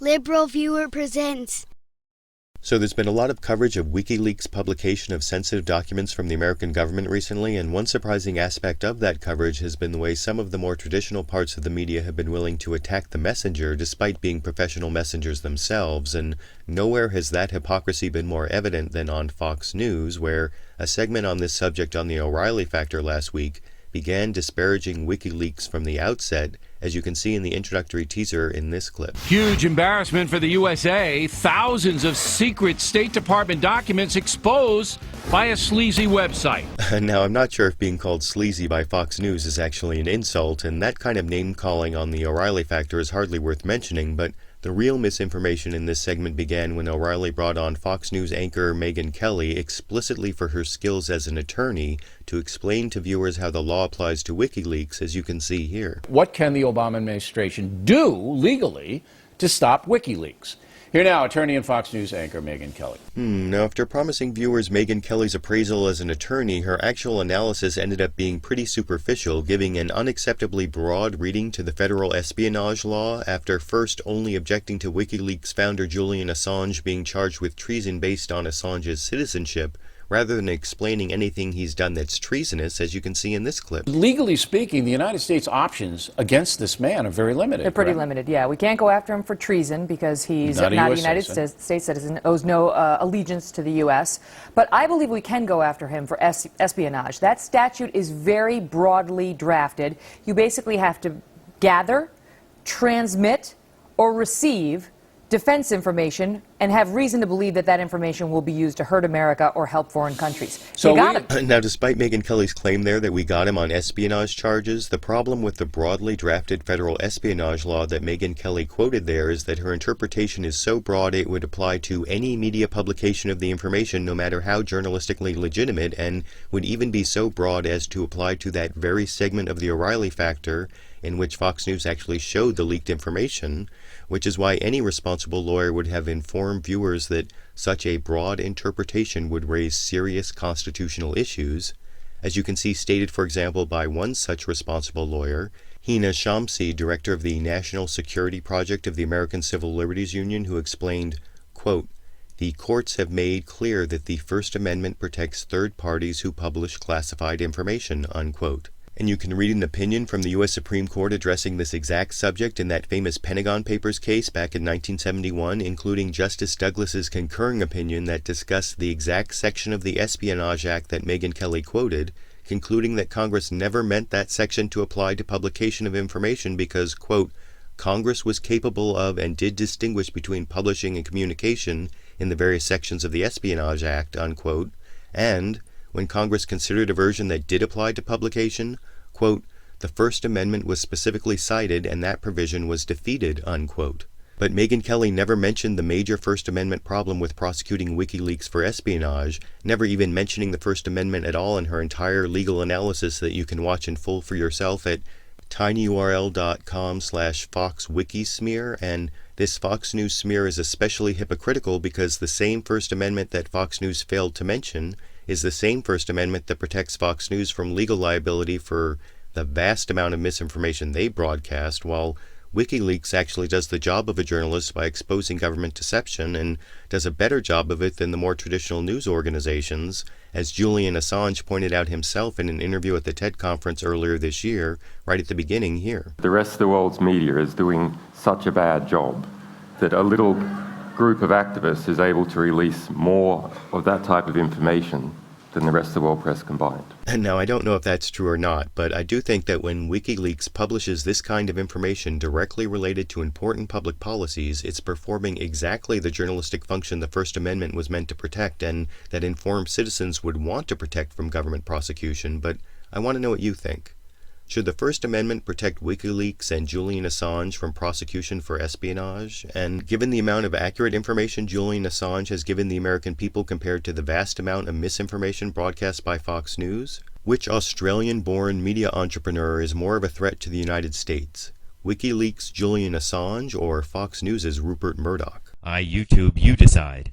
Liberal Viewer presents. So there's been a lot of coverage of WikiLeaks' publication of sensitive documents from the American government recently, and one surprising aspect of that coverage has been the way some of the more traditional parts of the media have been willing to attack the messenger despite being professional messengers themselves, and nowhere has that hypocrisy been more evident than on Fox News, where a segment on this subject on the O'Reilly Factor last week began disparaging WikiLeaks from the outset, as you can see in the introductory teaser in this clip. Huge embarrassment for the USA. Thousands of secret State Department documents exposed by a sleazy website. Now, I'm not sure if being called sleazy by Fox News is actually an insult, and that kind of name-calling on the O'Reilly Factor is hardly worth mentioning, but the real misinformation in this segment began when O'Reilly brought on Fox News anchor Megyn Kelly explicitly for her skills as an attorney to explain to viewers how the law applies to WikiLeaks, as you can see here. What can the Obama administration do legally to stop WikiLeaks? Here now, attorney and Fox News anchor Megyn Kelly. Now, after promising viewers Megyn Kelly's appraisal as an attorney, her actual analysis ended up being pretty superficial, giving an unacceptably broad reading to the federal espionage law after first only objecting to WikiLeaks founder Julian Assange being charged with treason based on Assange's citizenship, rather than explaining anything he's done that's treasonous, as you can see in this clip. Legally speaking, the United States options against this man are very limited. They're pretty correct? limited, yeah. We can't go after him for treason because he's Not a US United citizen. States citizen, owes no allegiance to the U.S. But I believe we can go after him for espionage. That statute is very broadly drafted. You basically have to gather, transmit, or receive defense information and have reason to believe that that information will be used to hurt America or help foreign countries. So you got him. Now, despite Megyn Kelly's claim there that we got him on espionage charges, the problem with the broadly drafted federal espionage law that Megyn Kelly quoted there is that her interpretation is so broad it would apply to any media publication of the information, no matter how journalistically legitimate, and would even be so broad as to apply to that very segment of the O'Reilly Factor in which Fox News actually showed the leaked information, which is why any responsible lawyer would have informed viewers that such a broad interpretation would raise serious constitutional issues, as you can see stated, for example, by one such responsible lawyer, Hina Shamsi, director of the National Security Project of the American Civil Liberties Union, who explained, quote, "The courts have made clear that the First Amendment protects third parties who publish classified information," unquote. And you can read an opinion from the U.S. Supreme Court addressing this exact subject in that famous Pentagon Papers case back in 1971, including Justice Douglas's concurring opinion that discussed the exact section of the Espionage Act that Megyn Kelly quoted, concluding that Congress never meant that section to apply to publication of information because, quote, "Congress was capable of and did distinguish between publishing and communication in the various sections of the Espionage Act," unquote, and when Congress considered a version that did apply to publication, quote, "The First Amendment was specifically cited and that provision was defeated," unquote. But Megyn Kelly never mentioned the major First Amendment problem with prosecuting WikiLeaks for espionage, never even mentioning the First Amendment at all in her entire legal analysis that you can watch in full for yourself at tinyurl.com/FoxWikismear, and this Fox News smear is especially hypocritical because the same First Amendment that Fox News failed to mention is the same First Amendment that protects Fox News from legal liability for the vast amount of misinformation they broadcast, while WikiLeaks actually does the job of a journalist by exposing government deception and does a better job of it than the more traditional news organizations, as Julian Assange pointed out himself in an interview at the TED conference earlier this year, right at the beginning here. The rest of the world's media is doing such a bad job that a little group of activists is able to release more of that type of information than the rest of the world press combined. And now, I don't know if that's true or not, but I do think that when WikiLeaks publishes this kind of information directly related to important public policies, it's performing exactly the journalistic function the First Amendment was meant to protect, and that informed citizens would want to protect from government prosecution. But I want to know what you think. Should the First Amendment protect WikiLeaks and Julian Assange from prosecution for espionage? And given the amount of accurate information Julian Assange has given the American people compared to the vast amount of misinformation broadcast by Fox News, which Australian-born media entrepreneur is more of a threat to the United States? WikiLeaks' Julian Assange or Fox News' Rupert Murdoch? YouTube, you decide.